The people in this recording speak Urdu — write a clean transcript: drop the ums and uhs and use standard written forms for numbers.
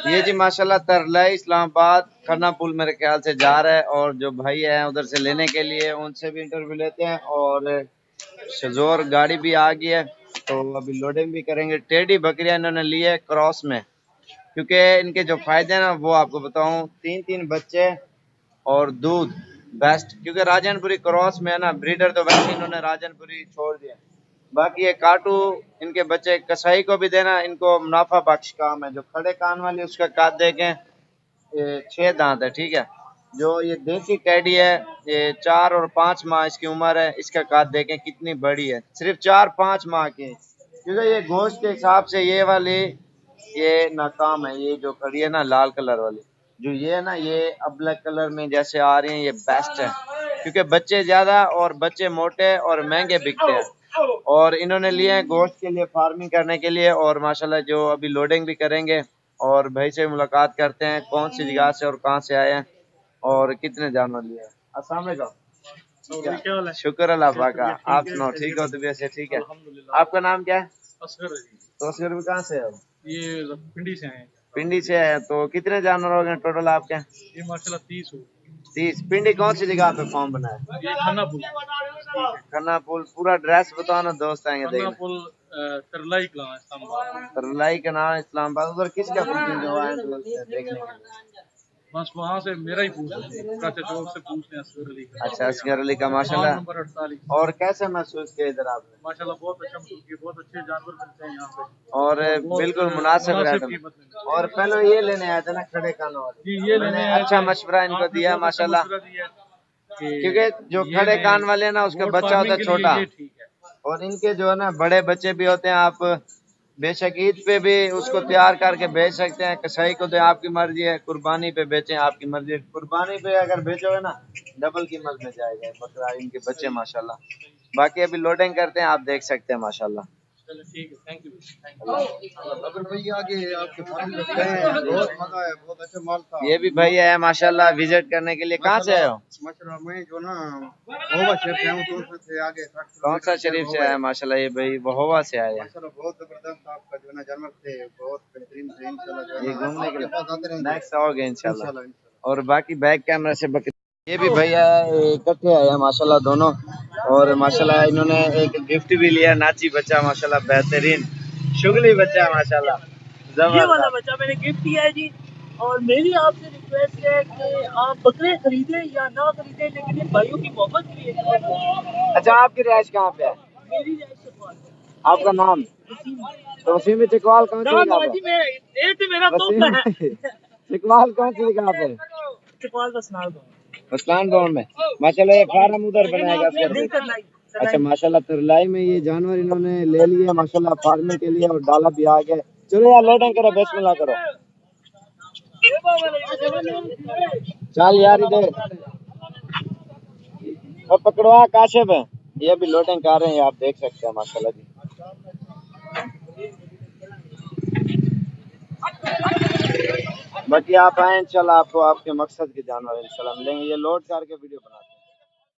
یہ جی ماشاءاللہ ترلائی اسلام آباد کھرنا پول میرے خیال سے جا رہا ہے، اور جو بھائی ہیں ادھر سے لینے کے لیے ان سے بھی انٹرویو لیتے ہیں، اور شزور گاڑی بھی آ گئی ہے تو ابھی لوڈنگ بھی کریں گے۔ ٹیڈی بکریاں انہوں نے لی ہے کراس میں، کیونکہ ان کے جو فائدے ہیں نا وہ آپ کو بتاؤں، 3 بچے اور دودھ بیسٹ، کیونکہ راجن پوری کراس میں ہے نا، بریڈر تو ویسے انہوں نے راجن پوری چھوڑ دیا۔ باقی یہ کاٹو ان کے بچے کسائی کو بھی دینا، ان کو منافع بخش کام ہے۔ جو کھڑے کان والی اس کا قد دیکھیں، 6 دانت ہے، ٹھیک ہے۔ جو یہ دیسی ٹیڈی ہے، یہ 4 اور 5 ماہ اس کی عمر ہے، اس کا قد دیکھیں کتنی بڑی ہے، صرف 4-5 ماہ کی، کیونکہ یہ گوشت کے حساب سے یہ والی یہ ناکام ہے۔ یہ جو کھڑی ہے نا لال کلر والی، جو یہ ہے نا یہ اب بلیک کلر میں جیسے آ رہی ہیں، یہ بیسٹ ہے، کیونکہ بچے زیادہ اور بچے موٹے اور مہنگے بکتے ہیں، اور انہوں نے لیے ہیں گوشت کے لیے، فارمنگ کرنے کے لیے، اور ماشاءاللہ جو ابھی لوڈنگ بھی کریں گے، اور بھائی سے ملاقات کرتے ہیں کون سی جگہ سے اور کہاں سے آئے ہیں اور کتنے جانور لیے ہیں۔ السلام علیکم۔ شکر اللہ پاک کا، آپ سناؤ ٹھیک ہو؟ طبیعت سے ٹھیک ہے؟ آپ کا نام کیا ہے؟ تو اصغر بھی کہاں سے ہے؟ یہ پنڈی سے ہیں۔ پنڈی سے ہے، تو کتنے جانور ہو گئے ٹوٹل آپ کے؟ یہ ماشاءاللہ 30 ہو۔ 30۔ پنڈی کون سی جگہ پہ فارم بنا ہے؟ یہ کھنا پول۔ کھنا پول پورا ایڈریس بتاؤ نا، دوست آئیں گے کھنا دیکھنے۔ پول ترلائی کلان اسلام آباد۔ ترلائی کا نام اسلام آباد، ادھر کس کا فنکشن جو آئے تو دیکھنے کے لیے؟ بس وہاں سے میرا ہی پوچھ کاچا چوک سے پوچھتے ہیں اصغر علی کا۔ اچھا اصغر علی کا، ماشاءاللہ۔ نمبر 48۔ اور کیسے محسوس کیا ادھر آپ نے؟ ماشاءاللہ بہت اچھا محسوس کیا، بہت اچھے جانور ملتے ہیں یہاں پہ، اور بالکل مناسب ریٹ میں۔ قیمت میں۔ اور پہلے یہ لینے آئے تھے نا کھڑے کانوں والے، جی یہ میں نے لینے اچھا مشورہ ان کو دیا ماشاءاللہ، کیونکہ جو کھڑے کان والے ہیں نا اس کا بچہ ہوتا ہے چھوٹا، اور ان کے جو ہے نا بڑے بچے بھی ہوتے ہیں۔ آپ بے شک عید پہ بھی اس کو تیار کر کے بیچ سکتے ہیں، کسائی کو تو آپ کی مرضی ہے، قربانی پہ بیچیں آپ کی مرضی ہے۔ قربانی پہ اگر بیچو گے نا ڈبل قیمت میں جائے گا بکرا، ان کے بچے ماشاءاللہ۔ باقی ابھی لوڈنگ کرتے ہیں، آپ دیکھ سکتے ہیں ماشاءاللہ۔ ٹھیک ہے، تھینک یو۔ یہ بھی بھائی ہے ماشاءاللہ وزٹ کرنے کے لیے، کہاں سے آئے ہو؟ کون سا شریف سے آئے؟ ماشاءاللہ یہ بھائی بہوا سے آئے ہیں، بہت زبردست آپ کا جو ہے نا جانور تھے، بہت بہترین تھے، انشاءاللہ یہ گھومنے کے لیے نیکسٹ آؤ گے انشاءاللہ۔ اور باقی بیک کیمرہ سے یہ بھی بھیا اکٹھے آئے ہیں ماشاءاللہ دونوں، اور ماشاءاللہ انہوں نے ایک گفٹ بھی لیا، ناچی بچہ ماشاءاللہ بہترین شغلی بچہ ماشاءاللہ یہ والا بچہ میں نے گفٹ کیا ہے جی، اور میری آپ سے ریکویسٹ ہے کہ آپ بکرے خریدیں یا نہ خریدیں، لیکن ان بھائیوں کی محبت کے لیے۔ اچھا آپ کی رہائش کہاں پہ ہے؟ میری رہائش چکوال۔ آپ کا نام؟ تو وسیم چکوال کون سی جگہ پہ؟ چکوال کون سی جگہ پہ؟ چکوال بسنال کو اسلام گاؤں میں ماشاءاللہ۔ یہ فارم ادھر بنائے گا؟ اچھا ماشاءاللہ ترلائی میں یہ جانور انہوں نے لے لیے ماشاءاللہ فارمنگ کے لیے، اور ڈالا بھی آ گیا۔ چلو یار لوڈنگ کرو، بسم اللہ کرو، چل یار ادھر اور پکڑوا کاشف ہے، یہ بھی لوڈنگ کر رہے ہیں، آپ دیکھ سکتے ہیں ماشاءاللہ جی۔ باقی آپ آئیں انشاءاللہ، آپ کو آپ کے مقصد کے جانور انشاءاللہ ملیں گے، یہ لوڈ کر کے ویڈیو بنا